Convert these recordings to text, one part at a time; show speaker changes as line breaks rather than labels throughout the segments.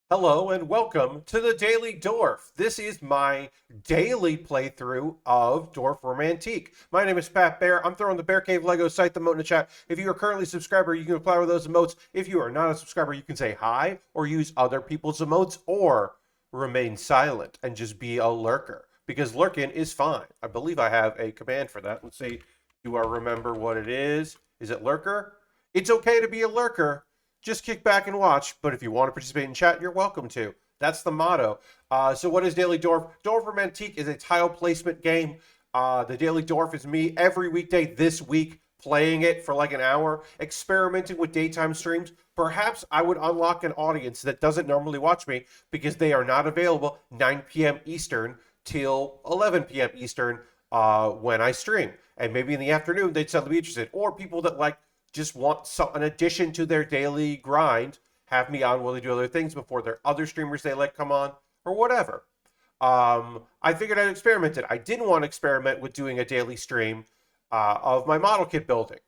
Hello and welcome to the Daily Dorf. This is my daily playthrough of Dorfromantik. My name is Pat Bear. I'm throwing the Bear Cave Lego site the emote in the chat. If you are currently a subscriber, you can apply with those emotes. If you are not a subscriber, you can say hi or use other people's emotes or remain silent and just be a lurker because lurking is fine. I believe I have a command for that. Let's see. Do I remember what it is? Is it lurker? It's okay to be a lurker. Just kick back and watch. But if you want to participate in chat, you're welcome to. That's the motto. So what is Daily Dorf? Dorfromantik is a tile placement game. The Daily Dorf is me every weekday this week playing it for like an hour, experimenting with daytime streams. Perhaps I would unlock an audience that doesn't normally watch me because they are not available 9 p.m. Eastern till 11 p.m. Eastern when I stream. And maybe in the afternoon they'd suddenly be interested. Or people that like just want an addition to their daily grind, have me on while they do other things before their other streamers they let come on, or whatever. I figured I'd experiment it. I didn't want to experiment with doing a daily stream of my model kit building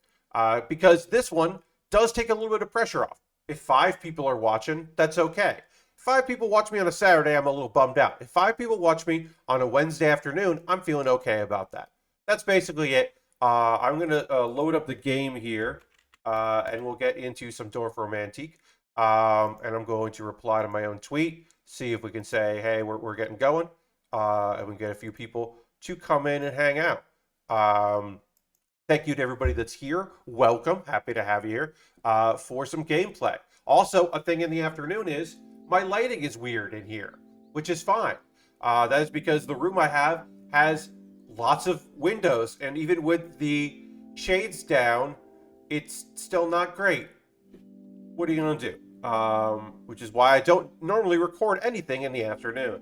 because this one does take a little bit of pressure off. If 5 people are watching, that's okay. If 5 people watch me on a Saturday, I'm a little bummed out. If 5 people watch me on a Wednesday afternoon, I'm feeling okay about that. That's basically it. I'm going to load up the game here and we'll get into some Dorfromantik. And I'm going to reply to my own tweet, see if we can say, hey, we're getting going, and we can get a few people to come in and hang out. Thank you to everybody that's here. Welcome. Happy to have you here for some gameplay. Also, a thing in the afternoon is my lighting is weird in here, which is fine. That is because the room I have has lots of windows, and even with the shades down, it's still not great. What are you going to do? Which is why I don't normally record anything in the afternoon.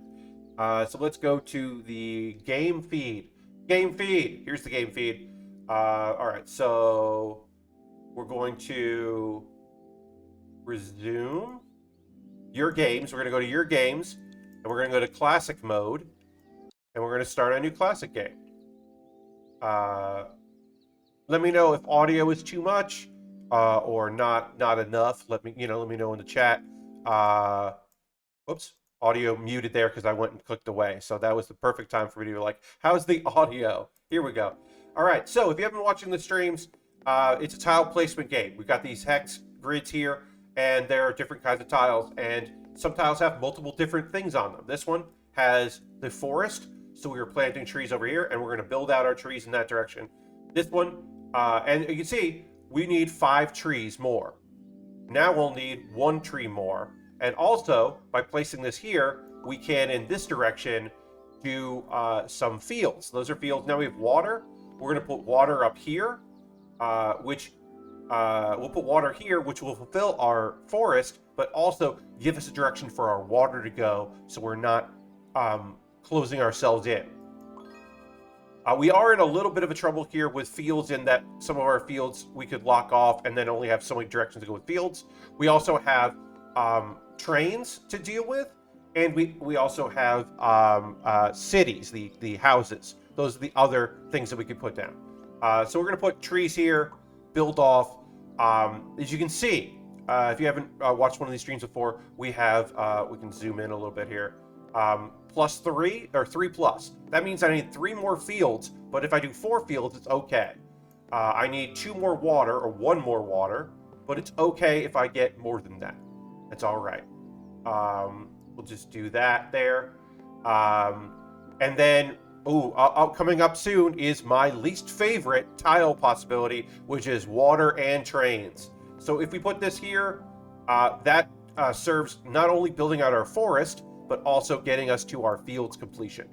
So let's go to the game feed. Game feed. Here's the game feed. All right, so we're going to resume your games. We're going to go to your games, and we're going to go to classic mode, and we're going to start a new classic game. Let me know if audio is too much or not enough. Let me know in the chat. Whoops, audio muted there because I went and clicked away. So that was the perfect time for me to be like, how's the audio? Here we go. All right, so if you haven't been watching the streams, it's a tile placement game. We've got these hex grids here, and there are different kinds of tiles, and some tiles have multiple different things on them. This one has the forest, so we were planting trees over here, and we're going to build out our trees in that direction. This one, and you can see, we need 5 trees more. Now we'll need 1 tree more. And also, by placing this here, we can, in this direction, do some fields. Those are fields. Now we have water. We're going to put water up here, which we'll put water here, which will fulfill our forest, but also give us a direction for our water to go so we're not closing ourselves in. We are in a little bit of a trouble here with fields in that some of our fields we could lock off and then only have so many directions to go with fields. We also have trains to deal with, and we also have cities, the houses. Those are the other things that we could put down. So we're going to put trees here, build off. As you can see, if you haven't watched one of these streams before, we have, we can zoom in a little bit here, +3 or 3+. That means I need 3 more fields, but if I do 4 fields, it's okay. I need 2 more water or 1 more water, but it's okay if I get more than that. It's all right. We'll just do that there. And then, coming up soon is my least favorite tile possibility, which is water and trains. So if we put this here, that serves not only building out our forest, but also getting us to our fields completion.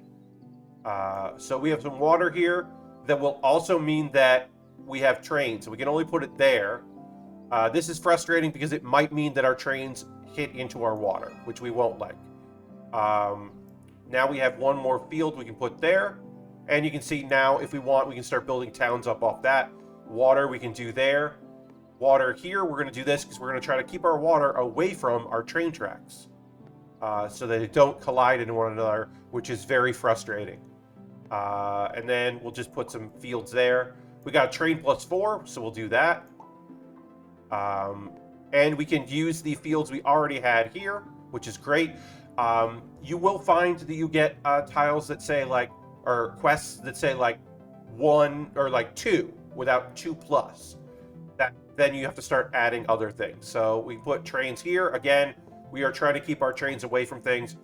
So we have some water here that will also mean that we have trains. So we can only put it there. This is frustrating because it might mean that our trains hit into our water, which we won't like. Now we have 1 more field we can put there. And you can see now, if we want, we can start building towns up off that. Water we can do there. Water here, we're going to do this because we're going to try to keep our water away from our train tracks. So that they don't collide into one another, which is very frustrating. And then we'll just put some fields there. We got a train +4, so we'll do that. And we can use the fields we already had here. which is great. You will find that you get tiles that say like, or quests that say like 1 or like 2 without 2 plus. Then you have to start adding other things. So we put trains here. Again, we are trying to keep our trains away from things.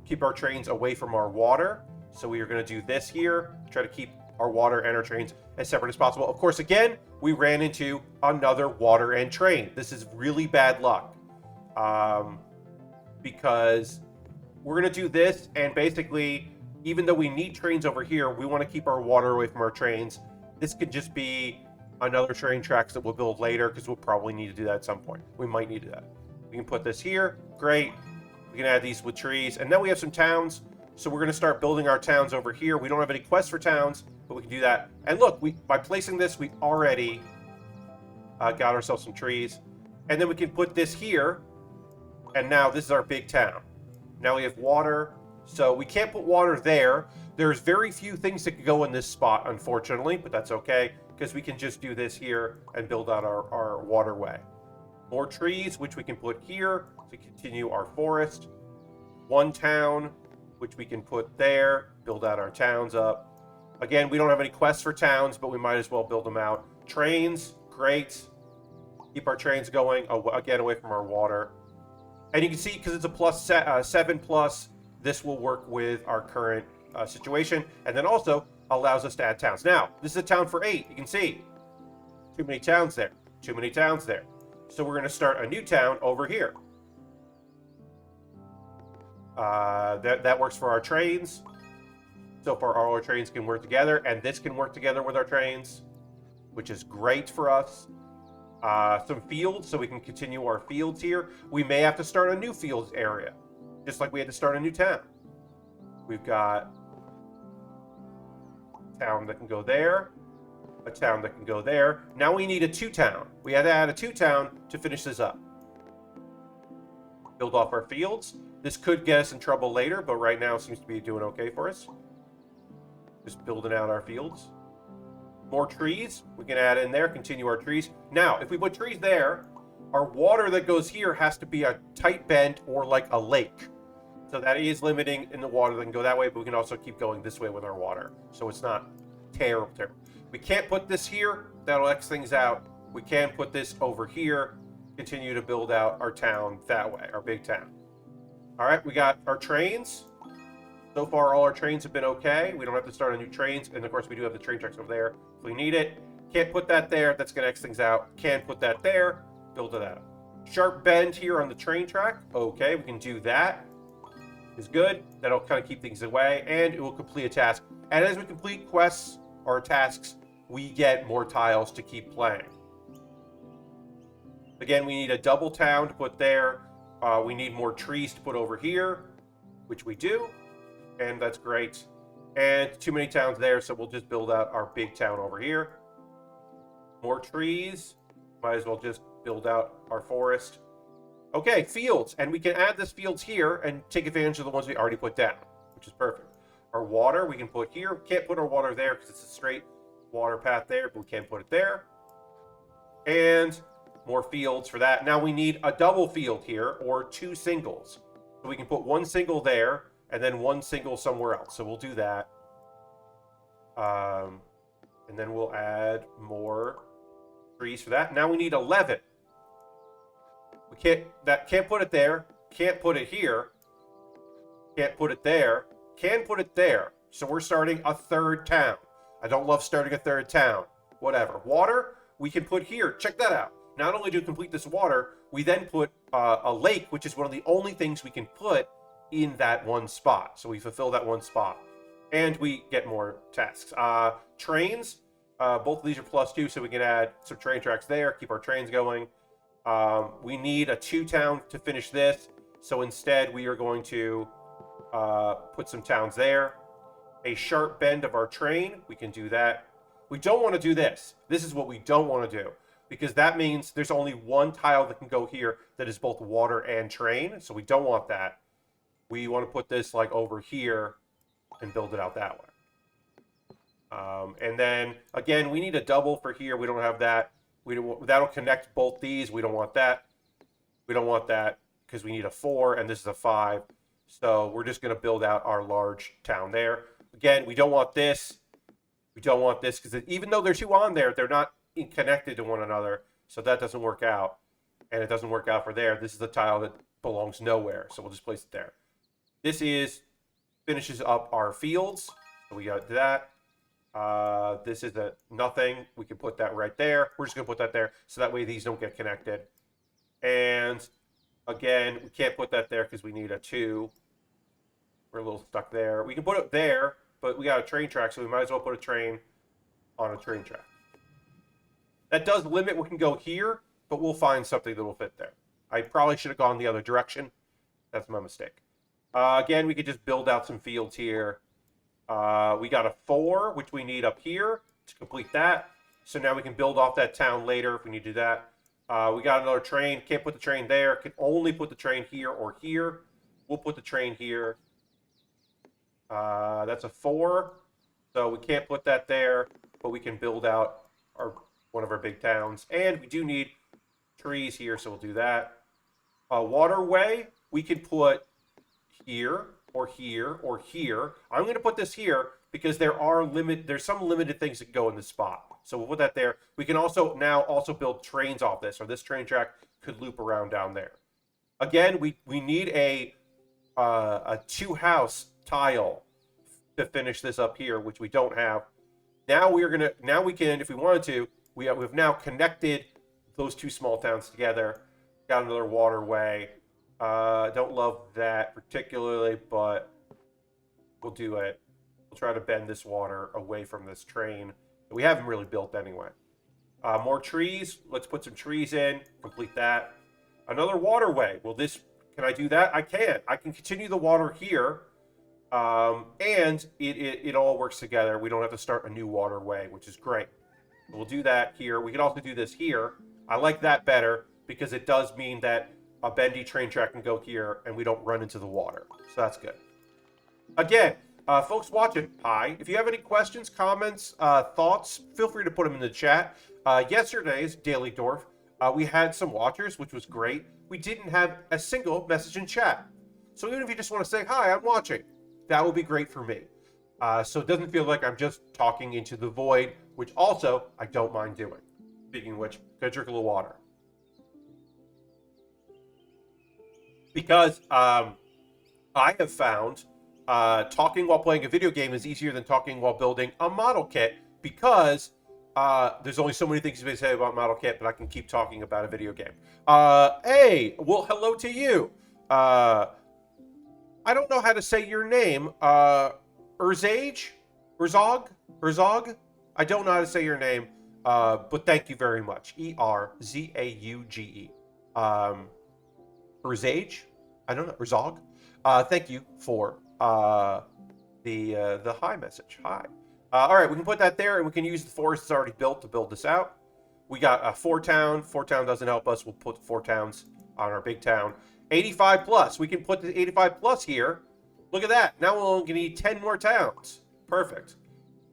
Keep our trains away from our water. So we are going to do this here. Try to keep our water and our trains as separate as possible. Of course, again, we ran into another water and train. This is really bad luck. Because we're going to do this, and basically, even though we need trains over here, we want to keep our water away from our trains. This could just be another train tracks that we'll build later, because we'll probably need to do that at some point. We might need that. We can put this here. Great. We can add these with trees. And then we have some towns. So we're going to start building our towns over here. We don't have any quests for towns, but we can do that. And look, by placing this, we already got ourselves some trees. And then we can put this here. And now this is our big town. Now we have water. So we can't put water there. There's very few things that can go in this spot, unfortunately, but that's okay, because we can just do this here and build out our waterway. More trees, which we can put here to continue our forest. One town, which we can put there, build out our towns up. Again, we don't have any quests for towns, but we might as well build them out. Trains, great. Keep our trains going, again, away from our water. And you can see, because it's a plus 7 plus, this will work with our current situation, and then also allows us to add towns. Now, this is a town for 8. You can see too many towns there. Too many towns there. So we're going to start a new town over here. That works for our trains. So far, all our trains can work together, and this can work together with our trains, which is great for us. Some fields, so we can continue our fields here. We may have to start a new fields area, just like we had to start a new town. We've got a town that can go there, a town that can go there. Now we need a 2-town. We had to add a 2-town to finish this up. Build off our fields. This could get us in trouble later, but right now it seems to be doing okay for us. Just building out our fields. More trees. We can add in there, continue our trees. Now, if we put trees there, our water that goes here has to be a tight bend or like a lake. So that is limiting in the water that can go that way, but we can also keep going this way with our water. So it's not terrible. We can't put this here. That'll X things out. We can put this over here. Continue to build out our town that way, our big town. All right, we got our trains. So far, all our trains have been okay. We don't have to start a new trains. And of course, we do have the train tracks over there if we need it. Can't put that there. That's going to X things out. Can't put that there. Build it out. Sharp bend here on the train track. Okay, we can do that. Is good. That'll kind of keep things away, and it will complete a task. And as we complete quests or tasks, we get more tiles to keep playing. Again, we need a double town to put there. We need more trees to put over here, which we do, and that's great. And too many towns there, so we'll just build out our big town over here. More trees. Might as well just build out our forest. Okay, fields, and we can add this fields here and take advantage of the ones we already put down, which is perfect. Our water we can put here. We can't put our water there because it's a straight water path there, but we can put it there. And more fields for that. Now we need a double field here, or 2 singles. So we can put 1 single there, and then 1 single somewhere else. So we'll do that. And then we'll add more trees for that. Now we need 11. We can't put it there. Can't put it here. Can't put it there. Can put it there. So we're starting a 3rd town. I don't love starting a 3rd town. Whatever. Water, we can put here. Check that out. Not only do we complete this water, we then put a lake, which is one of the only things we can put in that one spot. So we fulfill that one spot. And we get more tasks. Trains, both of these are +2, so we can add some train tracks there, keep our trains going. We need a 2-town to finish this, so instead we are going to put some towns there. A sharp bend of our train, we can do that. We don't want to do this. This is what we don't want to do, because that means there's only 1 tile that can go here that is both water and train, so we don't want that. We want to put this like over here and build it out that way. And then, again, we need a double for here. We don't have that. That'll connect both these. We don't want that. We don't want that because we need a 4 and this is a 5. So we're just going to build out our large town there. Again, we don't want this. We don't want this because even though there's 2 on there, they're not connected to one another. So that doesn't work out. And it doesn't work out for there. This is a tile that belongs nowhere. So we'll just place it there. This finishes up our fields. So we got that. This is a nothing. We can put that right there. We're just going to put that there. So that way these don't get connected. And again, we can't put that there because we need a 2. We're a little stuck there. We can put it there, but we got a train track, so we might as well put a train on a train track. That does limit what can go here, but we'll find something that will fit there. I probably should have gone the other direction. That's my mistake. Again, we could just build out some fields here. We got a 4, which we need up here to complete that. So now we can build off that town later if we need to do that. We got another train. Can't put the train there. Can only put the train here or here. We'll put the train here. That's a 4. So we can't put that there, but we can build out one of our big towns. And we do need trees here, so we'll do that. A waterway, we can put here or here or here. I'm going to put this here because there's some limited things that can go in this spot. So we'll put that there. We can also build trains off this, or this train track could loop around down there. Again, we need a 2-house tile to finish this up here, which we don't have. Now we can, if we wanted to, we've now connected those 2 small towns together. Got another waterway. Don't love that particularly, but we'll do it. We'll try to bend this water away from this train that we haven't really built anyway. More trees. Let's put some trees in. Complete that. Another waterway. Can I do that? I can. I can continue the water here. And it all works together. We don't have to start a new waterway, which is great. We'll do that here. We can also do this here. I like that better because it does mean that a bendy train track can go here and we don't run into the water. So that's good. Again, folks watching, hi. If you have any questions, comments, thoughts, feel free to put them in the chat. Yesterday's Daily Dorf, we had some watchers, which was great. We didn't have a single message in chat. So even if you just want to say, hi, I'm watching, that would be great for me. So it doesn't feel like I'm just talking into the void, which also I don't mind doing. Speaking of which, gonna drink a little water. Because I have found talking while playing a video game is easier than talking while building a model kit, because there's only so many things you may say about model kit, but I can keep talking about a video game. Hey, well, hello to you. I don't know how to say your name. Erzage? Erzog? I don't know how to say your name, but thank you very much. Erzauge. Erzage? I don't know. Erzog? Thank you for the hi message. Hi. All right, we can put that there, and we can use the forest that's already built to build this out. We got a 4-town. 4-town doesn't help us. We'll put 4 towns on our big town. 85 plus. We can put the 85 plus here. Look at that. Now we're only going to need 10 more towns. Perfect.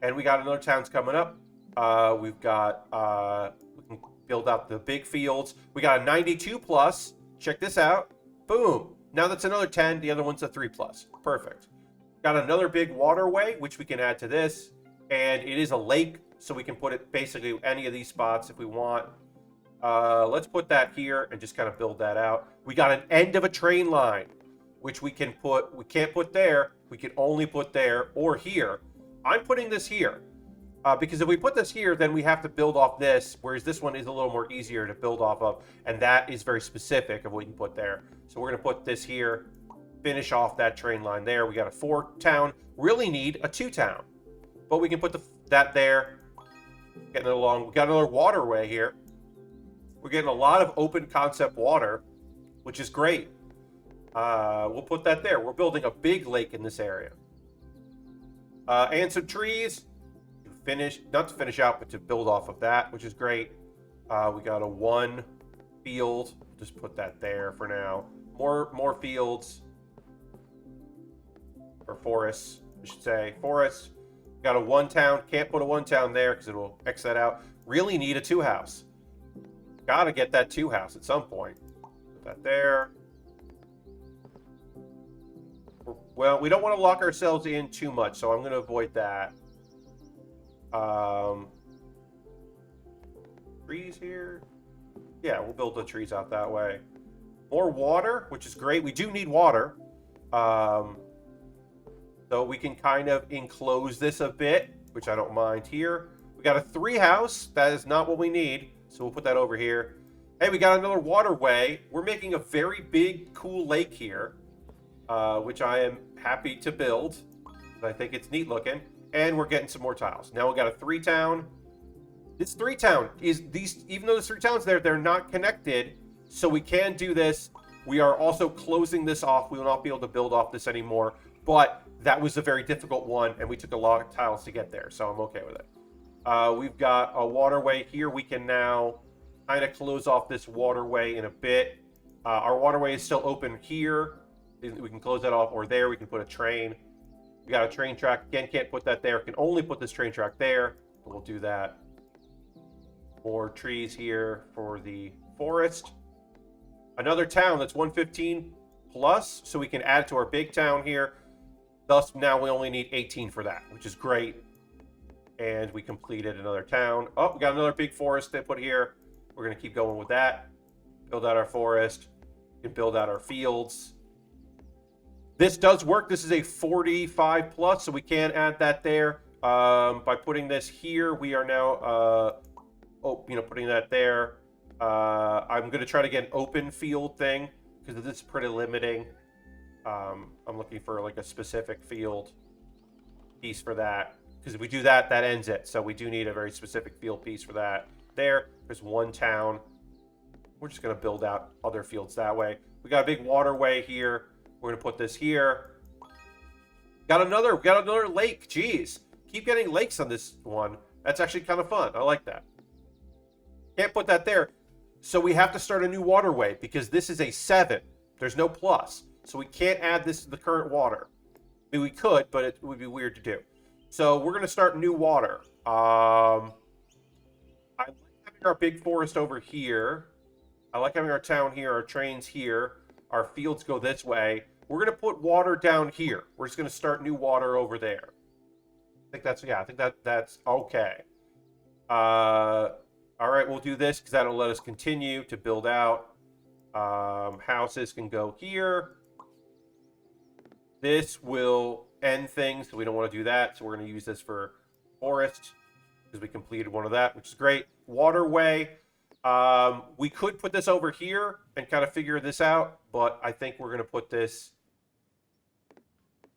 And we got another towns coming up. We've got, we can build out the big fields. We got a 92 plus. Check this out. Boom. Now that's another 10. The other one's a 3 plus. Perfect. Got another big waterway, which we can add to this. And it is a lake, so we can put it basically any of these spots if we want. Let's put that here and just kind of build that out. We got an end of a train line, which we can't put there. We can only put there or here. I'm putting this here because if we put this here, then we have to build off this, whereas this one is a little more easier to build off of, and that is very specific of what you can put there. So we're going to put this here, finish off that train line there. We got a 4-town, really need a 2-town, but we can put that there, getting it along. We got another waterway here. We're getting a lot of open concept water, which is great. We'll put that there. We're building a big lake in this area. And some trees to not to finish out, but to build off of that, which is great. We got a 1 field. Just put that there for now. More fields. Or forests, I should say. Forests. Got a 1-town. Can't put a 1-town there because it will X that out. Really need a 2-house. Gotta get that 2-house at some point. Put that there. Well, we don't want to lock ourselves in too much, so I'm going to avoid that. Trees here. Yeah, we'll build the trees out that way. More water, which is great. We do need water. So we can kind of enclose this a bit, which I don't mind here. We got a 3 house. That is not what we need. So we'll put that over here. Hey, we got another waterway. We're making a very big, cool lake here, which I am happy to build. I think it's neat looking. And we're getting some more tiles. Now we got a 3 town. This 3 town is these, even though there's 3 towns there, they're not connected. So we can do this. We are also closing this off. We will not be able to build off this anymore. But that was a very difficult one, and we took a lot of tiles to get there. So I'm okay with it. We've got a waterway here. We can now kind of close off this waterway in a bit. Our waterway is still open here. We can close that off, or there. We can put a train. We got a train track. Again, can't put that there. Can only put this train track there. We'll do that. More trees here for the forest. Another town that's 115 plus, so we can add to our big town here. Thus, now we only need 18 for that, which is great. And we completed another town. Oh, we got another big forest to put here. We're going to keep going with that. Build out our forest. We can build out our fields. This does work. This is a 45 plus, so we can add that there. By putting this here, we are now, putting that there. I'm going to try to get an open field thing because this is pretty limiting. I'm looking for like a specific field piece for that. Because if we do that, that ends it. So we do need a very specific field piece for that. There's 1 town. We're just going to build out other fields that way. We got a big waterway here. We're going to put this here. We got another lake. Jeez. Keep getting lakes on this one. That's actually kind of fun. I like that. Can't put that there. So we have to start a new waterway because this is a 7. There's no plus. So we can't add this to the current water. I mean, we could, but it would be weird to do. So we're going to start new water. I like having our big forest over here. I like having our town here, our trains here. Our fields go this way. We're going to put water down here. We're just going to start new water over there. I think that's okay. All right, we'll do this because that'll let us continue to build out. Houses can go here. This will end things, so we don't want to do that. So we're going to use this for forest because we completed one of that, which is great. Waterway. We could put this over here and kind of figure this out, but I think we're going to put this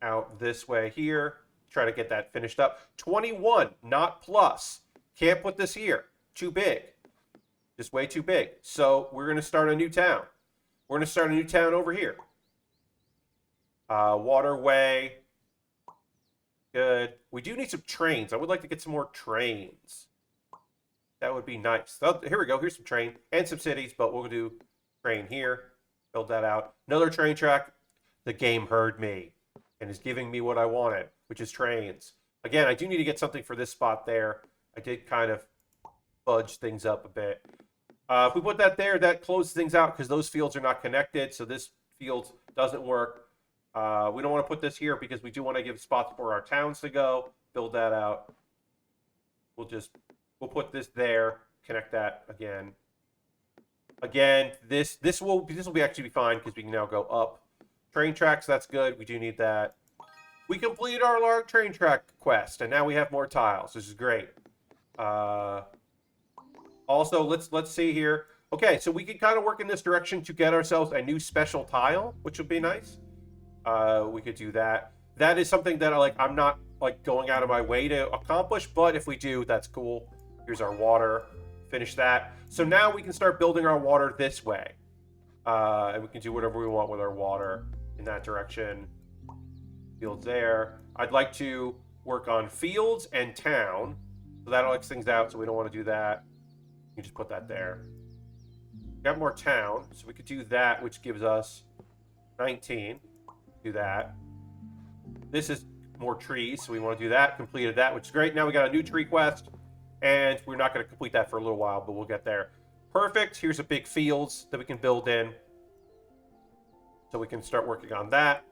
out this way here. Try to get that finished up. 21, not plus. Can't put this here. Too big. Just way too big. So we're going to start a new town. We're going to start a new town over here. Waterway. Good. We do need some trains. I would like to get some more trains. That would be nice. Oh, here we go. Here's some train and some cities, but we'll do train here. Build that out. Another train track. The game heard me and is giving me what I wanted, which is trains. Again, I do need to get something for this spot there. I did kind of fudge things up a bit. If we put that there, that closes things out because those fields are not connected, so this field doesn't work. We don't want to put this here because we do want to give spots for our towns to go. Build that out. We'll put this there. Connect that again. Again, this will be actually be fine because we can now go up. Train tracks, that's good. We do need that. We completed our large train track quest, and now we have more tiles. This is great. Also, let's see here. Okay, so we can kind of work in this direction to get ourselves a new special tile, which would be nice. We could do that. That is something that I'm not like going out of my way to accomplish, but if we do, that's cool. Here's our water. Finish that. So now we can start building our water this way. And we can do whatever we want with our water in that direction. Fields there. I'd like to work on fields and town. So that likes things out, so we don't want to do that. You can just put that there. Got more town, so we could do that, which gives us 19. Do that. This is more trees, so we want to do that. Completed that, which is great. Now we got a new tree quest, and we're not going to complete that for a little while, but we'll get there. Perfect. Here's a big fields that we can build in. So we can start working on that.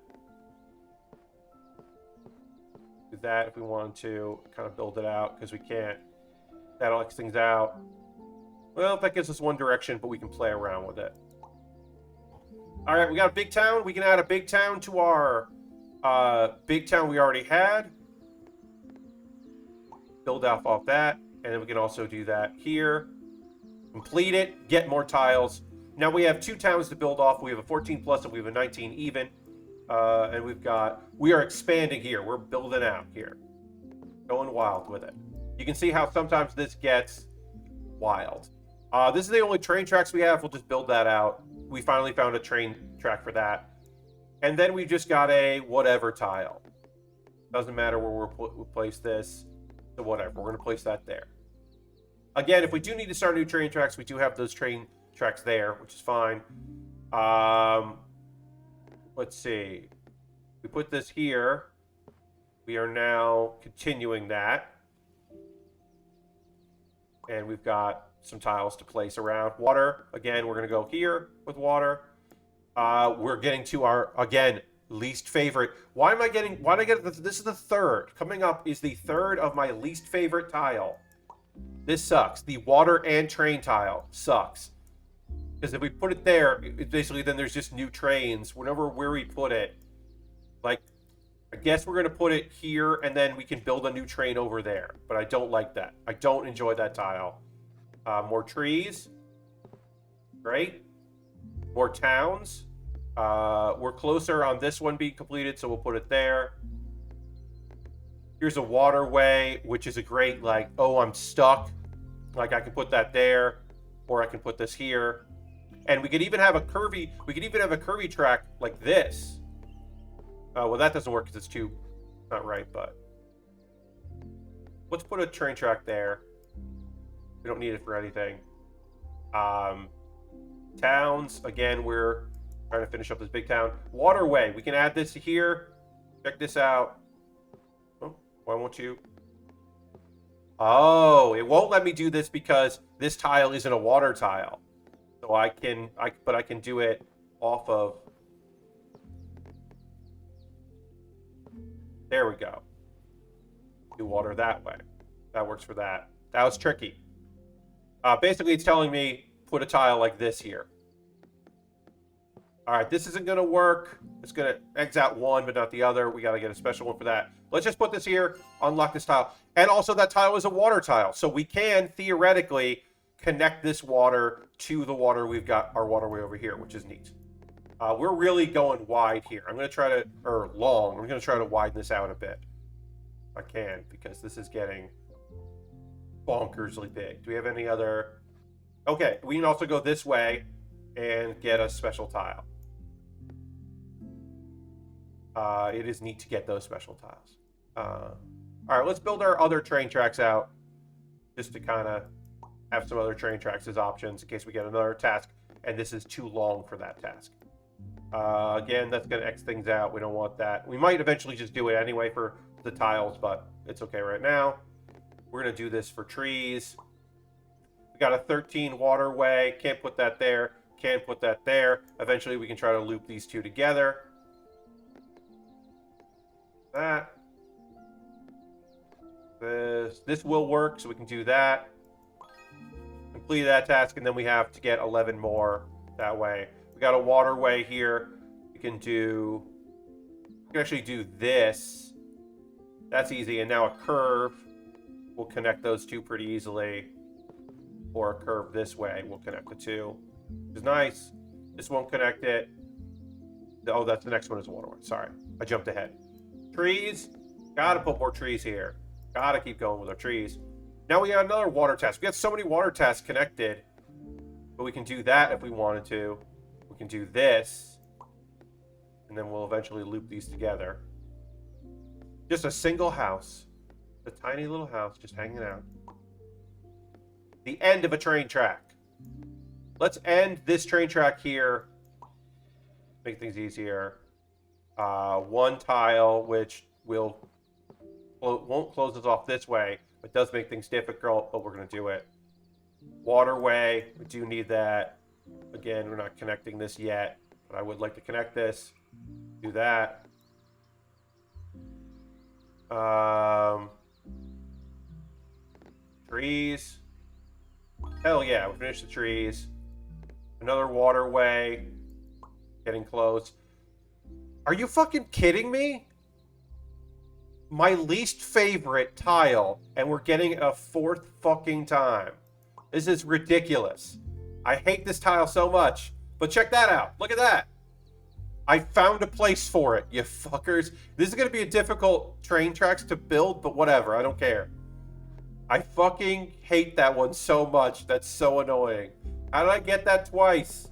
Do that if we wanted to kind of build it out, because we can't. That'll X things out. Well, that gives us one direction, but we can play around with it. All right, we got a big town. We can add a big town to our big town we already had. Build off that, and then we can also do that here. Complete it, get more tiles. Now we have 2 towns to build off. We have a 14 plus and we have a 19 even. And we are expanding here. We're building out here. Going wild with it. You can see how sometimes this gets wild. This is the only train tracks we have. We'll just build that out. We finally found a train track for that. And then we've just got a whatever tile. Doesn't matter where we'll place this. So whatever. We're going to place that there. Again, if we do need to start new train tracks, we do have those train tracks there, which is fine. Let's see. We put this here. We are now continuing that. And we've got some tiles to place around. Water. Again, we're going to go here with water. We're getting to our, again, least favorite. Why did I get this? Is the third. Coming up is the third of my least favorite tile. This sucks. The water and train tile sucks. Because if we put it there, basically then there's just new trains. Where we put it. Like, I guess we're going to put it here, and then we can build a new train over there. But I don't like that. I don't enjoy that tile. More trees. Great. More towns. We're closer on this one being completed, so we'll put it there. Here's a waterway, which is a great, like, oh, I'm stuck. Like, I can put that there, or I can put this here. And we could even have a curvy track like this. Well, that doesn't work because it's not right, but let's put a train track there. We don't need it for anything. Towns, again, we're trying to finish up this big town. Waterway, we can add this here. Check this out. Oh, why won't you? Oh, it won't let me do this because this tile isn't a water tile. So but I can do it off of. There we go. Do water that way. That works for that. That was tricky. Basically, it's telling me put a tile like this here. All right, this isn't going to work. It's going to X out one, but not the other. We got to get a special one for that. Let's just put this here, unlock this tile. And also that tile is a water tile. So we can theoretically connect this water to the water we've got, our waterway over here, which is neat. We're really going wide here. I'm going to try to, or long. I'm going to try to widen this out a bit. If I can, because this is getting bonkersly big. Do we have any other? Okay, we can also go this way and get a special tile. It is neat to get those special tiles. All right, let's build our other train tracks out just to kind of have some other train tracks as options in case we get another task and this is too long for that task. Again, that's going to X things out. We don't want that. We might eventually just do it anyway for the tiles, but it's okay right now. We're going to do this for trees. We got a 13 waterway. Can't put that there. Can't put that there. Eventually, we can try to loop these two together. That. This will work, so we can do that. Complete that task, and then we have to get 11 more that way. We got a waterway here. We can actually do this. That's easy, and now a curve. We'll connect those two pretty easily. Or a curve this way. We'll connect the two. Which is nice. This won't connect it. Oh, that's the next one is a waterway. Sorry. I jumped ahead. Trees. Gotta put more trees here. Gotta keep going with our trees. Now we got another water task. We got so many water tasks connected. But we can do that if we wanted to. We can do this. And then we'll eventually loop these together. Just a single house. A tiny little house just hanging out. The end of a train track. Let's end this train track here. Make things easier. One tile, which won't close us off this way. It does make things difficult, but we're going to do it. Waterway. We do need that. Again, we're not connecting this yet. But I would like to connect this. Do that. Trees. Hell yeah, we finished the trees. Another waterway. Getting close. Are you fucking kidding me? My least favorite tile, and we're getting a fourth fucking time. This is ridiculous. I hate this tile so much. But check that out. Look at that. I found a place for it, you fuckers. This is going to be a difficult train tracks to build, but whatever. I don't care. I fucking hate that one so much. That's so annoying. How did I get that twice?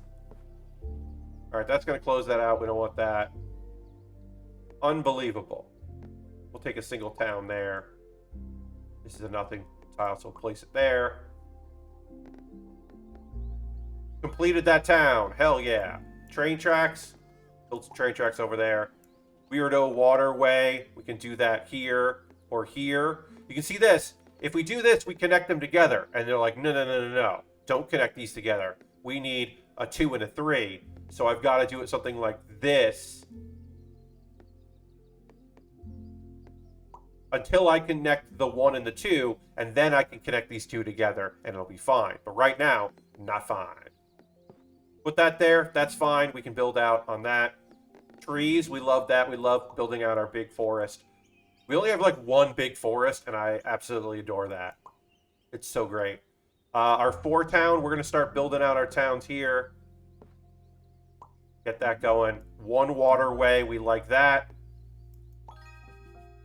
Alright, that's going to close that out. We don't want that. Unbelievable. We'll take a single town there. This is a nothing tile, so we'll place it there. Completed that town. Hell yeah. Train tracks. Build some train tracks over there. Weirdo waterway. We can do that here or here. You can see this. If we do this, we connect them together. And they're like, no, no, no, no, no. Don't connect these together. We need a 2 and a 3. So I've got to do it something like this. Until I connect the 1 and the 2. And then I can connect these two together. And it'll be fine. But right now, not fine. Put that there. That's fine. We can build out on that. Trees. We love that. We love building out our big forest. We only have like one big forest, and I absolutely adore that. It's so great. Our 4 town, we're going to start building out our towns here. Get that going. 1 waterway, we like that.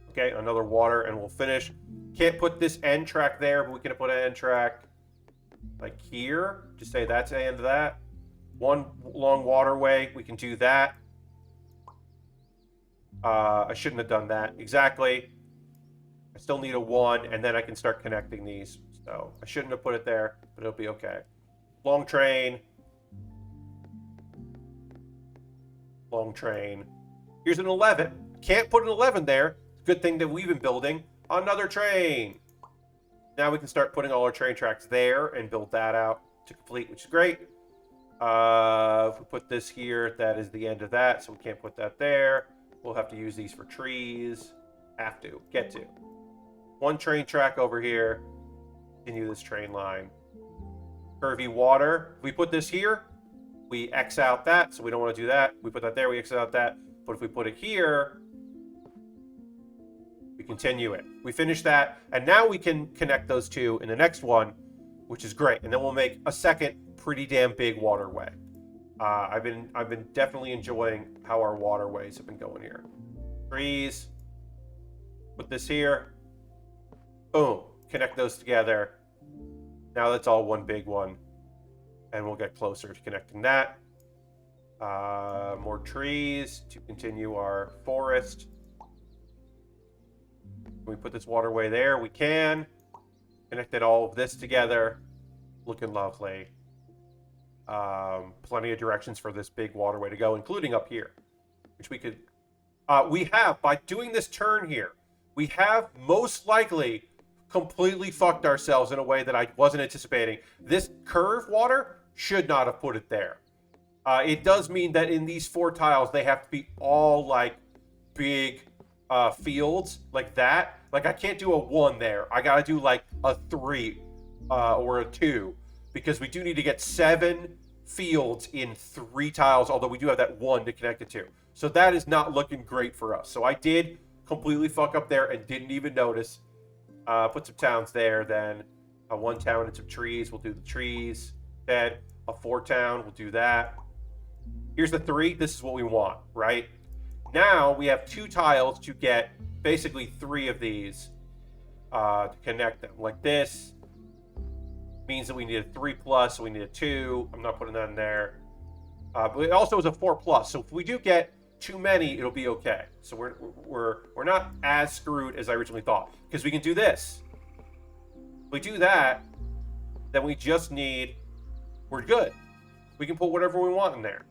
Okay, another water, and we'll finish. Can't put this end track there, but we can put an end track like here. Just say that's the end of that. 1 long waterway, we can do that. I shouldn't have done that. Exactly. I still need a 1, and then I can start connecting these. So I shouldn't have put it there, but it'll be okay. Long train. Long train. Here's an 11. Can't put an 11 there. Good thing that we've been building another train. Now we can start putting all our train tracks there and build that out to complete, which is great. If we put this here, that is the end of that, so we can't put that there. We'll have to use these for trees. Have to. Get to. 1 train track over here. Continue this train line. Curvy water. If we put this here, we X out that, so we don't want to do that. We put that there, we X out that. But if we put it here, we continue it. We finish that, and now we can connect those two in the next one, which is great. And then we'll make a second pretty damn big waterway. I've been definitely enjoying how our waterways have been going here. Trees. Put this here. Boom. Connect those together. Now that's all one big one. And we'll get closer to connecting that. More trees to continue our forest. Can we put this waterway there? We can. Connected all of this together. Looking lovely. Plenty of directions for this big waterway to go, including up here, which we could. We have, by doing this turn here, we have most likely completely fucked ourselves in a way that I wasn't anticipating. This curved water should not have put it there. It does mean that in these 4 tiles, they have to be all like big fields like that. Like I can't do a 1 there. I gotta do like a 3 or a 2. Because we do need to get 7 fields in 3 tiles, although we do have that 1 to connect it to. So that is not looking great for us. So I did completely fuck up there and didn't even notice. Put some towns there, then 1 town and some trees. We'll do the trees. Then a 4 town, we'll do that. Here's the 3. This is what we want, right? Now we have 2 tiles to get basically 3 of these to connect them. Like this. Means that we need a 3+, so we need a 2. I'm not putting that in there. But it also is a 4+. So if we do get too many, it'll be okay. So we're not as screwed as I originally thought. Because we can do this. If we do that, then we just need. We're good. We can put whatever we want in there.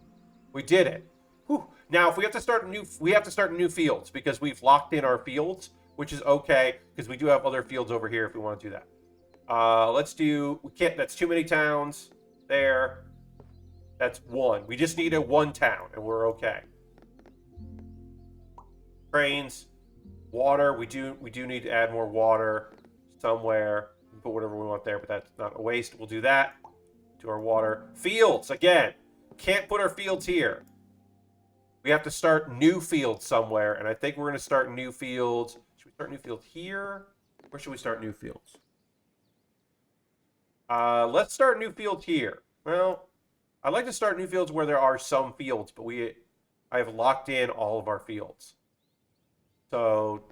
We did it. Whew. Now, if we have to start new fields because we've locked in our fields, which is okay because we do have other fields over here if we want to do that. Let's do. We can't. That's too many towns there. That's one. We just need a one town, and we're okay. Trains, water. We do need to add more water somewhere. Put whatever we want there, but that's not a waste. We'll do that to our water. Fields again. Can't put our fields here. We have to start new fields somewhere, and I think we're going to start new fields. Should we start new fields here? Where should we start new fields? Let's start new fields here. Well, I'd like to start new fields where there are some fields, but I have locked in all of our fields. So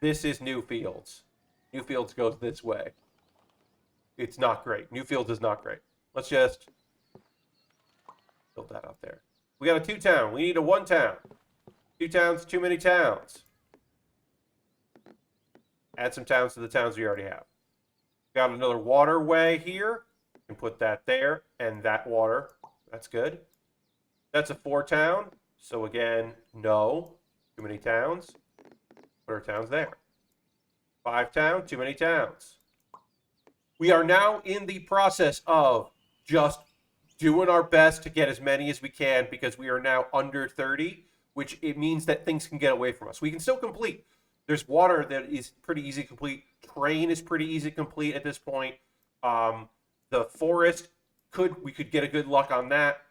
this is new fields. New fields goes this way. It's not great. New fields is not great. Let's just build that out there. We got a two town. We need a one town. Two towns, too many towns. Add some towns to the towns we already have. Got another waterway here. And put that there. And that water. That's good. That's a four town. So again, no. Too many towns. Put our towns there. Five town, too many towns. We are now in the process of just doing our best to get as many as we can because we are now under 30, which it means that things can get away from us. We can still complete. There's water that is pretty easy to complete. Train is pretty easy to complete at this point. The forest, we could get a good luck on that.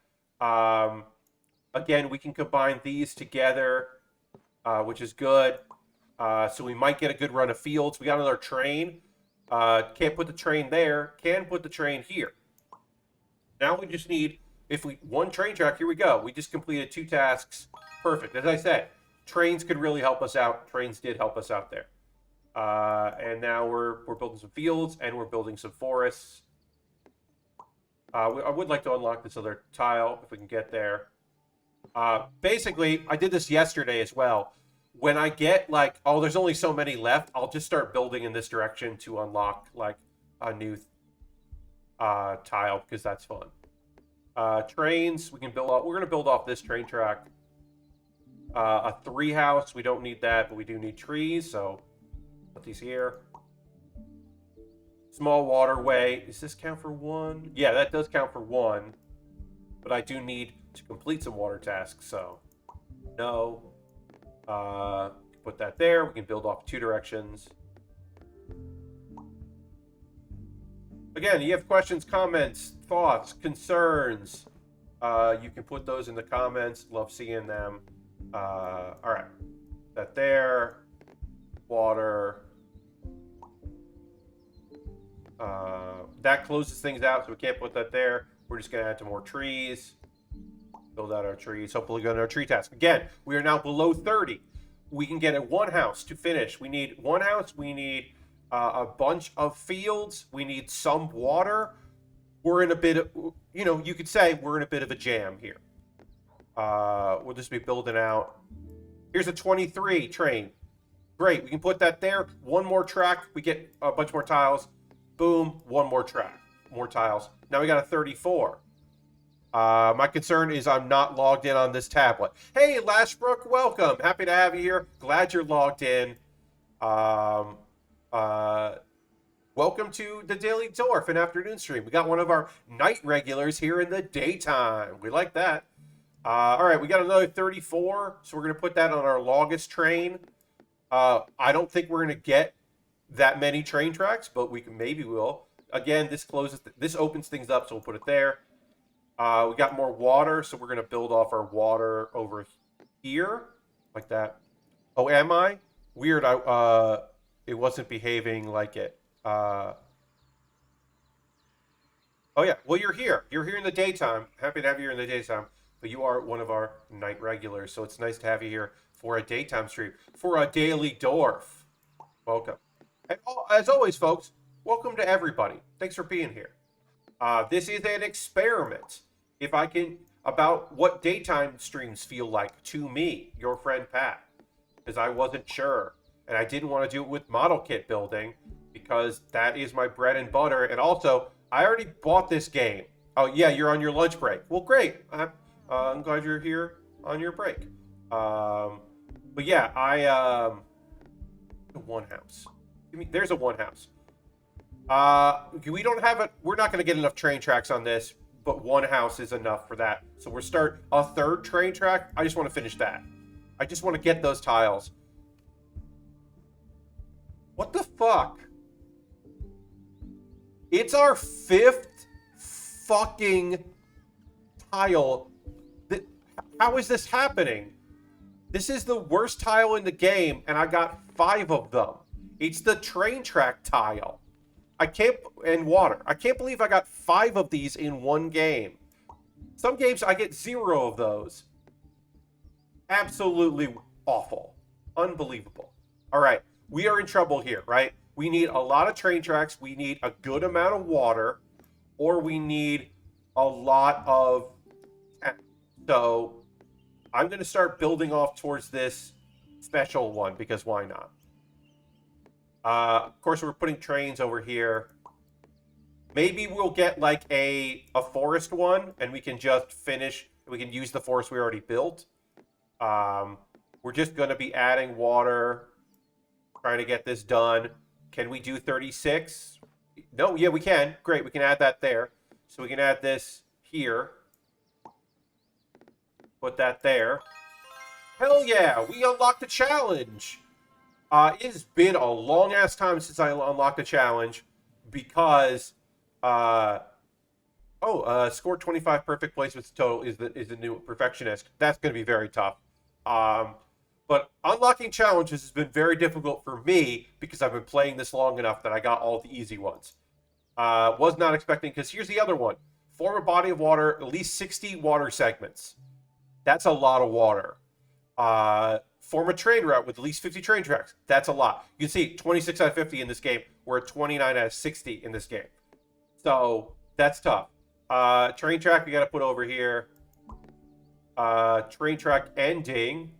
Again, we can combine these together, which is good. So we might get a good run of fields. We got another train. Can't put the train there. Can put the train here. Now we just need, one train track, here we go. We just completed two tasks. Perfect. As I said, trains could really help us out. Trains did help us out there. And now we're building some fields and we're building some forests. I would like to unlock this other tile if we can get there. Basically, I did this yesterday as well. When I get like, oh, there's only so many left, I'll just start building in this direction to unlock like a new tile because that's fun. Trains, we can build off. We're going to build off this train track. A three house, we don't need that, but we do need trees, so put these here. Small waterway. Does this count for one? Yeah, that does count for one. But I do need to complete some water tasks, so no. Put that there. We can build off two directions. Again, you have questions, comments, thoughts, concerns. You can put those in the comments. Love seeing them. All right. That there. Water. That closes things out, so we can't put that there. We're just going to add some more trees. Build out our trees. Hopefully go on our tree task. Again, we are now below 30. We can get a one house to finish. We need one house. We need a bunch of fields. We need some water. We're in a bit of, you could say we're in a bit of a jam here. We'll just be building out. Here's a 23 train. Great. We can put that there. One more track. We get a bunch more tiles. Boom. One more track. More tiles. Now we got a 34. My concern is I'm not logged in on this tablet. Hey, Lashbrook, welcome. Happy to have you here. Glad you're logged in. Welcome to the Daily Dorf and afternoon stream. We got one of our night regulars here in the daytime. We like that. All right, we got another 34, so we're going to put that on our longest train. I don't think we're going to get that many train tracks, but maybe we'll. Again, this opens things up, so we'll put it there. We got more water, so we're going to build off our water over here, like that. Oh, am I? Weird, it wasn't behaving like it. Oh, yeah, well, you're here. You're here in the daytime. Happy to have you here in the daytime. But you are one of our night regulars, so it's nice to have you here for a daytime stream, for a Daily Dorf. Welcome. And as always, folks, welcome to everybody. Thanks for being here. This is an experiment. About what daytime streams feel like to me, your friend Pat, because I wasn't sure. And I didn't want to do it with model kit building because that is my bread and butter. And also, I already bought this game. Oh, yeah, you're on your lunch break. Well, great. I'm glad you're here on your break. But yeah, one house. There's a one house. We don't have it. We're not going to get enough train tracks on this, but one house is enough for that. So we'll start a third train track. I just want to finish that. I just want to get those tiles. What the fuck? It's our 5th fucking tile. How is this happening? This is the worst tile in the game, and I got 5 of them. It's the train track tile. And water. I can't believe I got 5 of these in one game. Some games I get 0 of those. Absolutely awful. Unbelievable. All right, we are in trouble here, right? We need a lot of train tracks. We need a good amount of water, or we need a lot of... So I'm going to start building off towards this special one, because why not? Of course, we're putting trains over here. Maybe we'll get like a forest one, and we can just finish. We can use the forest we already built. We're just going to be adding water, trying to get this done. Can we do 36? No, yeah, we can. Great, we can add that there. So we can add this here. Put that there. Hell yeah, we unlocked the challenge. It has been a long-ass time since I unlocked a challenge because, scored 25 perfect placements total is the new perfectionist. That's going to be very tough. But unlocking challenges has been very difficult for me because I've been playing this long enough that I got all the easy ones. Was not expecting, because here's the other one. Form a body of water, at least 60 water segments. That's a lot of water. Form a train route with at least 50 train tracks. That's a lot. You can see 26 out of 50 in this game. We're at 29 out of 60 in this game. So that's tough. Train track we got to put over here. Train track ending.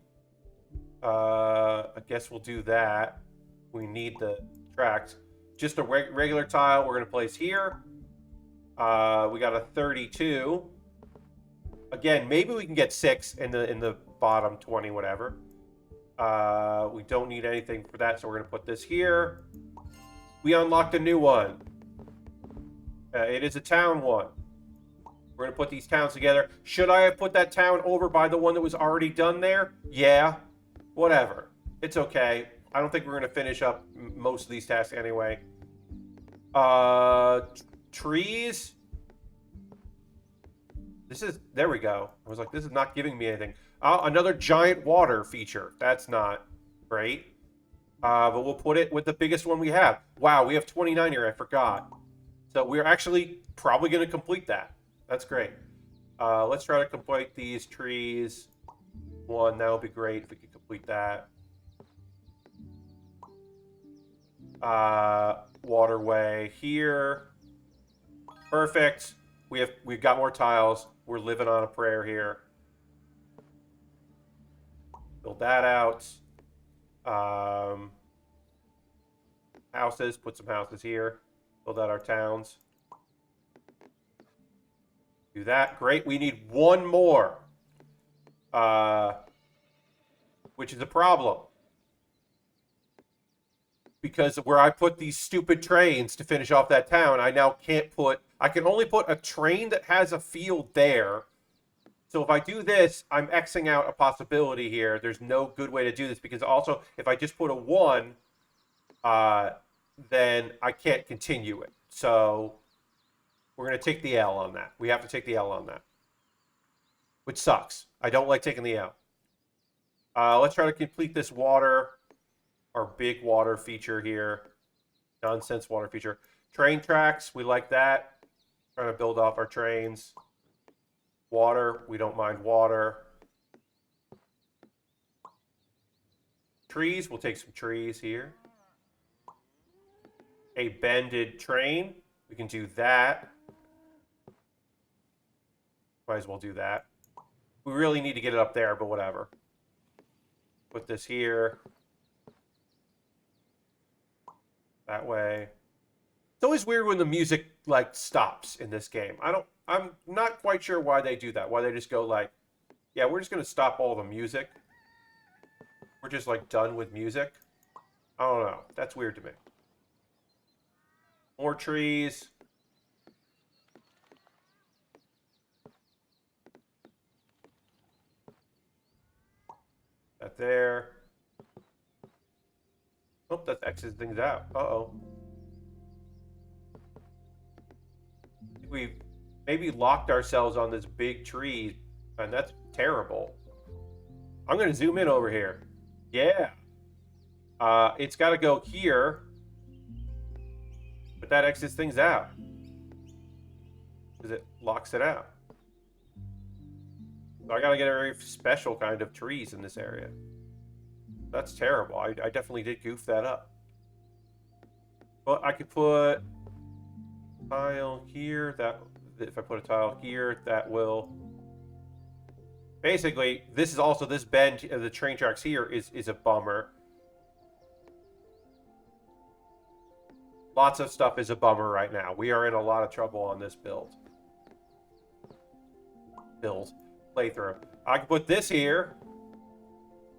I guess we'll do that. We need the tracks. Just a regular tile we're going to place here. We got a 32. Again, maybe we can get 6 in the bottom 20, whatever. We don't need anything for that, so we're going to put this here. We unlocked a new one. It is a town one. We're going to put these towns together. Should I have put that town over by the one that was already done there? Yeah. Whatever. It's okay. I don't think we're going to finish up most of these tasks anyway. Trees. There we go. I was like, this is not giving me anything. Another giant water feature. That's not great. But we'll put it with the biggest one we have. Wow, we have 29 here. I forgot. So we're actually probably going to complete that. That's great. Let's try to complete these trees. One, that would be great if we could complete that. Waterway here. Perfect. We've got more tiles. We're living on a prayer here. Build that out. Houses. Put some houses here. Build out our towns. Do that. Great. We need one more. Which is a problem. Because where I put these stupid trains to finish off that town, I now can't put... I can only put a train that has a field there. So if I do this, I'm Xing out a possibility here. There's no good way to do this, because also, if I just put a 1, then I can't continue it. So we're going to take the L on that. We have to take the L on that. Which sucks. I don't like taking the L. Let's try to complete this water. Our big water feature here. Nonsense water feature. Train tracks, we like that. Trying to build off our trains. Water, we don't mind water. Trees, we'll take some trees here. A bended train, we can do that. Might as well do that. We really need to get it up there, but whatever. Put this here. That way. It's always weird when the music like stops in this game. I'm not quite sure why they do that. Why they just go like, yeah, we're just gonna stop all the music. We're just like done with music. I don't know. That's weird to me. More trees. that there. Oh, that X's things out. Uh-oh. We've maybe locked ourselves on this big tree, and that's terrible. I'm going to zoom in over here. Yeah. It's got to go here, but that X's things out because it locks it out. So I got to get a very special kind of trees in this area. That's terrible. I definitely did goof that up. But I could put tile here. That if I put a tile here, that will basically. This is also this bend of the train tracks here is a bummer. Lots of stuff is a bummer right now. We are in a lot of trouble on this playthrough. I can put this here.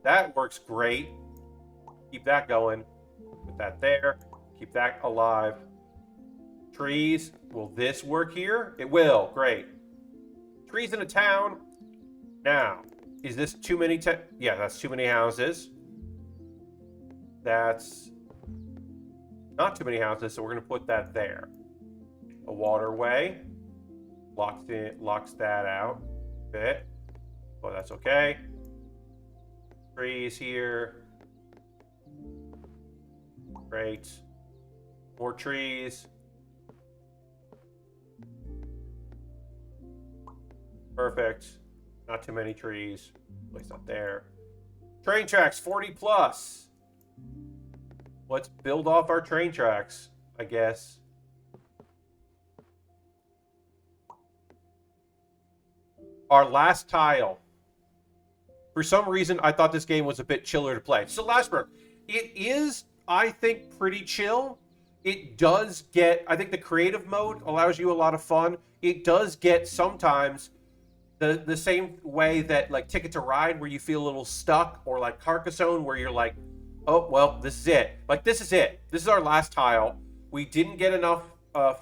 That works great. Keep that going. Put that there. Keep that alive. Trees. Will this work here? It will. Great. Trees in a town. Now, is this too many? Yeah, that's too many houses. That's not too many houses, so we're going to put that there. A waterway. Locks that out a bit. Well, that's okay. Trees here. Great. More trees. Perfect. Not too many trees. Place that there. Train tracks, 40 plus. Let's build off our train tracks, I guess. Our last tile. For some reason, I thought this game was a bit chiller to play. So, Lastberg, it is, I think, pretty chill. It does get, I think the creative mode allows you a lot of fun. It does get sometimes the same way that, like, Ticket to Ride, where you feel a little stuck, or like Carcassonne, where you're like, oh, well, this is it. Like, this is it. This is our last tile. We didn't get enough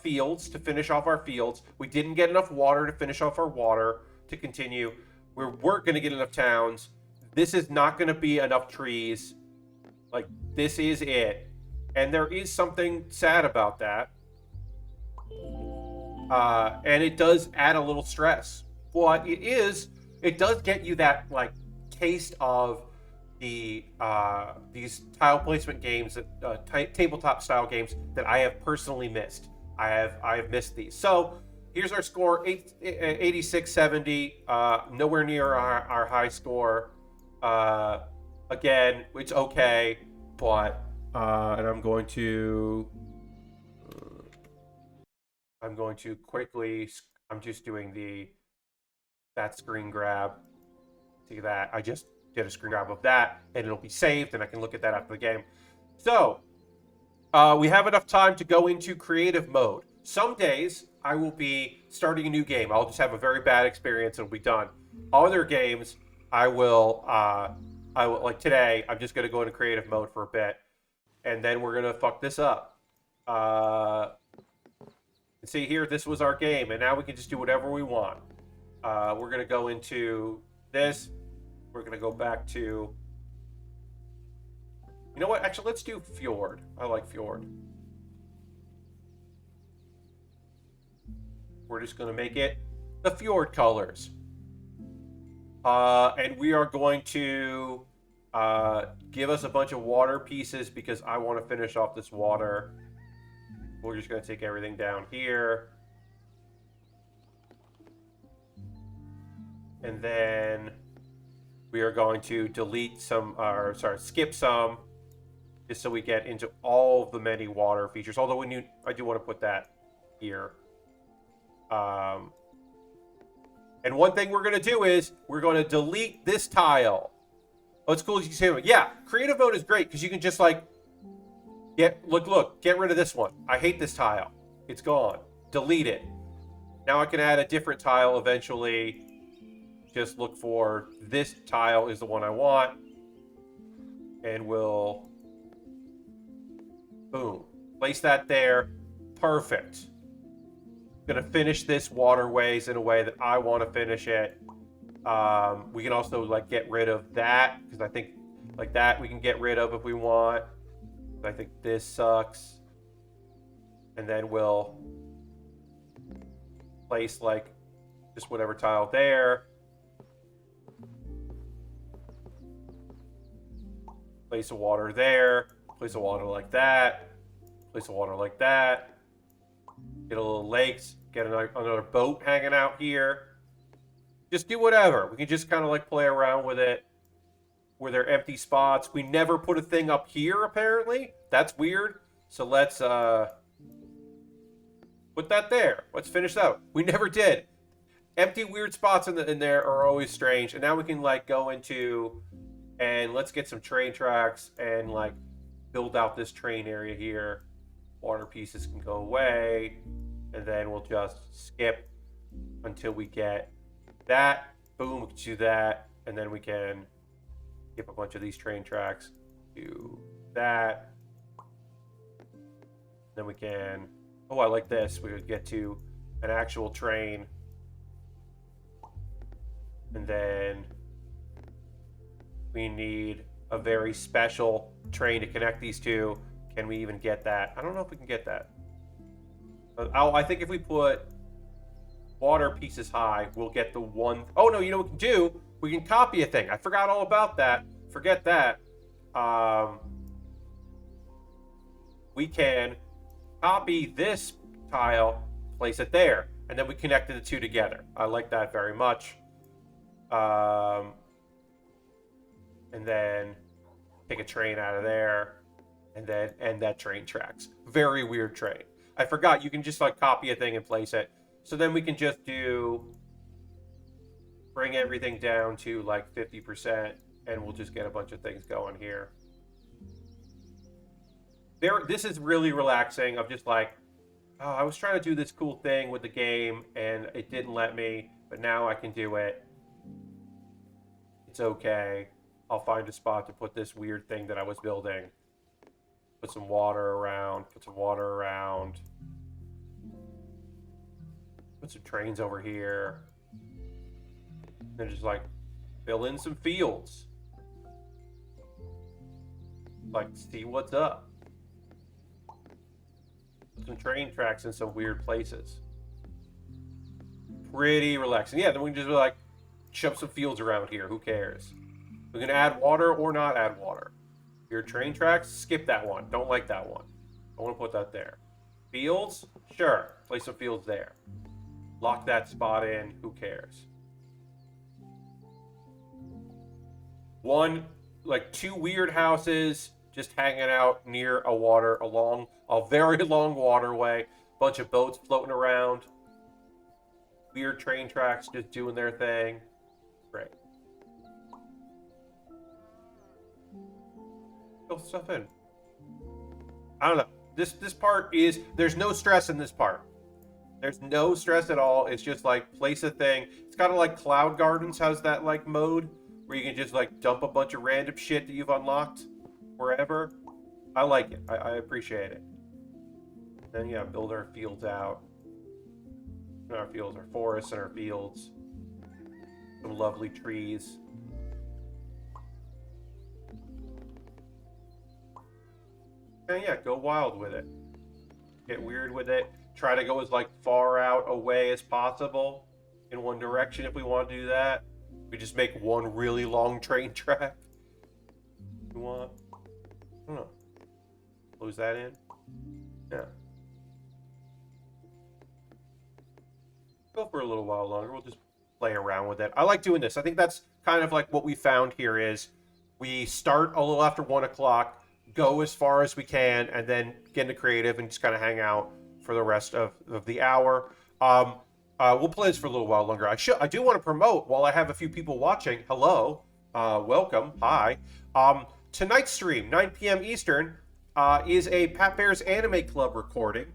fields to finish off our fields. We didn't get enough water to finish off our water to continue. We weren't going to get enough towns. This is not going to be enough trees. Like, this is it. And there is something sad about that. And it does add a little stress. But it does get you that, like, taste of the these tile placement games, tabletop style games that I have personally missed. I have missed these. So here's our score: 86-70. Nowhere near our high score. Again, it's okay, but and I'm going to quickly. I'm just doing that screen grab. See that? I just did a screen grab of that, and it'll be saved, and I can look at that after the game. So, we have enough time to go into creative mode. Some days, I will be starting a new game. I'll just have a very bad experience, and it'll be done. Other games, I will, like today, I'm just going to go into creative mode for a bit, and then we're going to fuck this up. See here, this was our game, and now we can just do whatever we want. We're going to go into this. We're going to go back to... You know what? Actually, let's do Fjord. I like Fjord. We're just going to make it the Fjord colors. And we are going to give us a bunch of water pieces because I want to finish off this water. We're just going to take everything down here. And then we are going to delete some, or sorry, skip some, just so we get into all of the many water features. Although I do want to put that here. And one thing we're going to do is we're going to delete this tile. Oh, it's cool. You can say, yeah, creative mode is great because you can just like get rid of this one. I hate this tile. It's gone. Delete it. Now I can add a different tile eventually. Just look for this tile is the one I want, and we'll boom, place that there. Perfect. Gonna finish this waterways in a way that I want to finish it. We can also like get rid of that because I think Like that we can get rid of if we want. I think this sucks. And then we'll place like just whatever tile there. Place of water there. Place of water like that. Place of water like that. Get a little lakes. Get another boat hanging out here. Just do whatever. We can just kind of like play around with it. Where there are empty spots. We never put a thing up here, apparently. That's weird. So let's put that there. Let's finish out. We never did. Empty weird spots in there are always strange. And now we can like go into and let's get some train tracks and like build out this train area here. Water pieces can go away. And then we'll just skip until we get that. Boom, we can do that. And then we can skip a bunch of these train tracks. Do that. Then we can, oh, I like this. We would get to an actual train. And then we need a very special train to connect these two. Can we even get that? I don't know if we can get that. I think if we put water pieces high, we'll get the one. Oh, no, you know what we can do? We can copy a thing. I forgot all about that. Forget that. We can copy this tile, place it there, and then we connected the two together. I like that very much. And then take a train out of there, and then end that train tracks. Very weird train. I forgot you can just like copy a thing and place it. So then we can just bring everything down to like 50%, and we'll just get a bunch of things going here. This is really relaxing. I'm just like, oh, I was trying to do this cool thing with the game, and it didn't let me, but now I can do it. It's okay. I'll find a spot to put this weird thing that I was building. Put some water around. Put some water around. Put some trains over here. And just like fill in some fields. Like see what's up. Put some train tracks in some weird places. Pretty relaxing. Yeah, then we can just like shove some fields around here. Who cares? We can add water or not add water. Your train tracks, skip that one. Don't like that one. I want to put that there. Fields? Sure. Place some fields there. Lock that spot in. Who cares? Two weird houses just hanging out near along a very long waterway. Bunch of boats floating around. Weird train tracks just doing their thing. Great. Fill stuff in. I don't know. This part is, there's no stress in this part. There's no stress at all. It's just like place a thing. It's kind of like Cloud Gardens has that like mode where you can just like dump a bunch of random shit that you've unlocked wherever. I like it. I appreciate it. Then yeah, build our fields out. Our fields, our forests and our fields. Some lovely trees. And yeah, go wild with it. Get weird with it. Try to go as like far out away as possible in one direction if we want to do that. We just make one really long train track. You want? I don't know. Close that in. Yeah. Go for a little while longer. We'll just play around with it. I like doing this. I think that's kind of like what we found here is we start a little after 1 o'clock, go as far as we can, and then get into creative and just kind of hang out for the rest of the hour. We'll play this for a little while longer. I do want to promote while I have a few people watching. Hello, welcome, hi. Tonight's stream, 9 p.m. Eastern, is a Pat Bear's Anime Club recording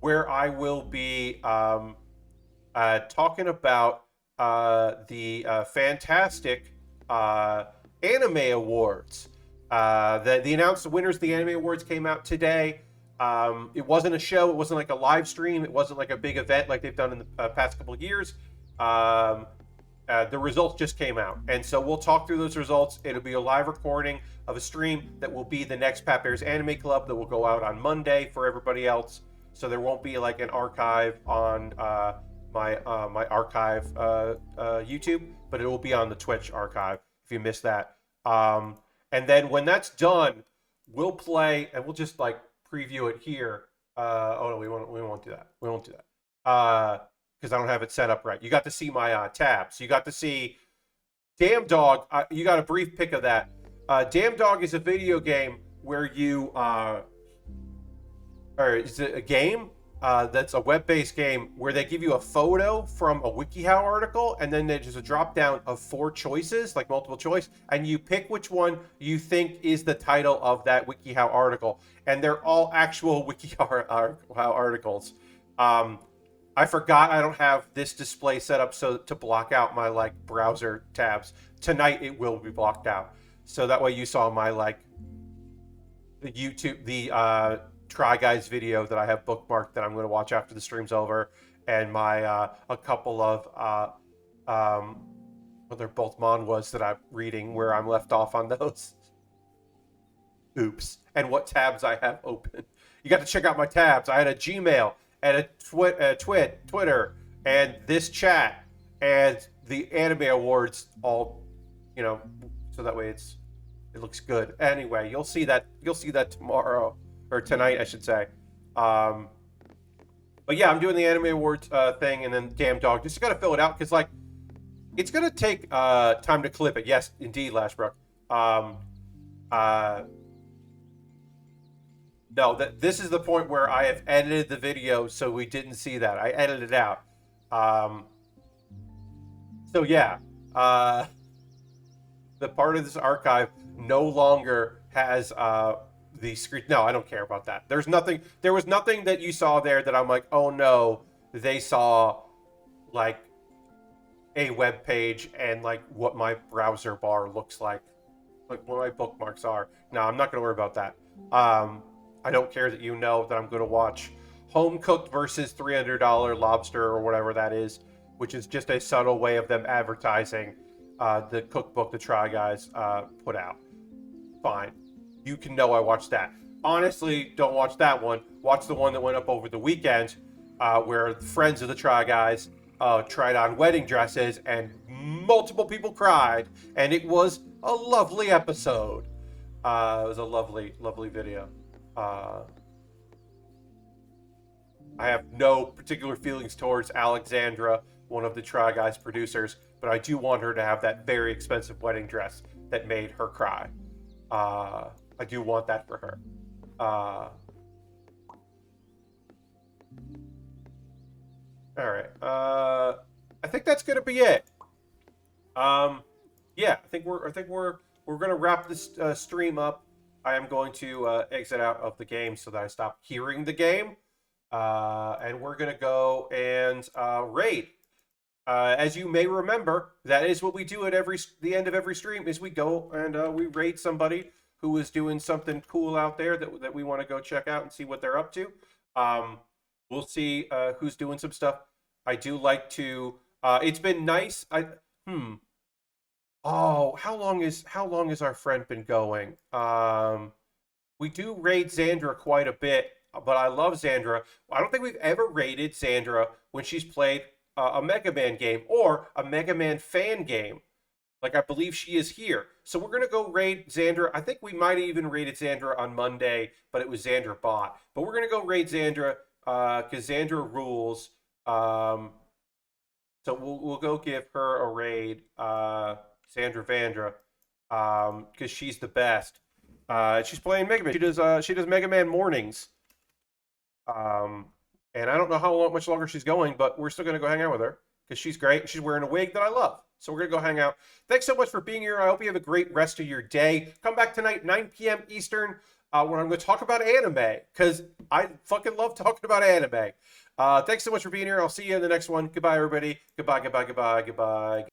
where I will be talking about the fantastic anime awards. The announced winners of the anime awards came out today. It wasn't a show. It wasn't like a live stream. It wasn't like a big event like they've done in the past couple of years. The results just came out, and so we'll talk through those results. It'll be a live recording of a stream that will be the next Pat Bear's Anime Club that will go out on Monday for everybody else. So there won't be like an archive on my archive YouTube, but it will be on the Twitch archive if you missed that. And then when that's done, we'll play and we'll just like preview it here. Oh no, we won't do that. We won't do that. Because I don't have it set up right. You got to see my tabs. You got to see Damn Dog. You got a brief pic of that. Damn Dog is a video game where you, or is it a game that's a web-based game where they give you a photo from a WikiHow article, and then there's a drop-down of 4 choices, like multiple choice, and you pick which one you think is the title of that WikiHow article, and they're all actual WikiHow articles. I forgot I don't have this display set up so to block out my like browser tabs. Tonight it will be blocked out. So that way you saw my like the YouTube, the Try Guys video that I have bookmarked that I'm going to watch after the stream's over, and my a couple of well, they're both manhwas that I'm reading where I'm left off on those. Oops. And what tabs I have open. You got to check out my tabs. I had a Gmail and a Twitter, and this chat, and the Anime Awards, all, you know, so that way it looks good. Anyway, you'll see that tomorrow, or tonight, I should say. But yeah, I'm doing the Anime Awards thing, and then Damn Dog. Just got to fill it out because like it's gonna take time to clip it. Yes, indeed, Lashbrook. No, this is the point where I have edited the video, so we didn't see that. I edited it out. So yeah, the part of this archive no longer has the screen. No, I don't care about that. There was nothing that you saw there that I'm like, oh no, they saw like a web page and like what my browser bar looks like what my bookmarks are. No, I'm not gonna worry about that. I don't care that you know that I'm going to watch Home Cooked versus $300 Lobster or whatever that is, which is just a subtle way of them advertising the cookbook the Try Guys put out. Fine. You can know I watched that. Honestly, don't watch that one. Watch the one that went up over the weekend where friends of the Try Guys tried on wedding dresses and multiple people cried, and it was a lovely episode. It was a lovely, lovely video. I have no particular feelings towards Alexandra, one of the Try Guys producers, but I do want her to have that very expensive wedding dress that made her cry. I do want that for her. All right. I think that's gonna be it. Yeah, I think we're gonna wrap this stream up. I am going to exit out of the game so that I stop hearing the game. And we're going to go and raid. As you may remember, that is what we do at the end of every stream, is we go and we raid somebody who is doing something cool out there that we want to go check out and see what they're up to. We'll see who's doing some stuff. I do like to... it's been nice. Oh, how long has our friend been going? We do raid Xandra quite a bit, but I love Xandra. I don't think we've ever raided Xandra when she's played a Mega Man game or a Mega Man fan game. Like, I believe she is here. So we're going to go raid Xandra. I think we might have even raided Xandra on Monday, but it was Xandra bot. But we're going to go raid Xandra because Xandra rules. So we'll go give her a raid. Sandra Vandra, because she's the best. She's playing Mega Man. She does Mega Man mornings. And I don't know how much longer she's going, but we're still gonna go hang out with her because she's great. She's wearing a wig that I love, so we're gonna go hang out. Thanks so much for being here. I hope you have a great rest of your day. Come back tonight, 9 p.m. Eastern, when I'm going to talk about anime because I fucking love talking about anime. Thanks so much for being here. I'll see you in the next one. Goodbye, everybody. Goodbye.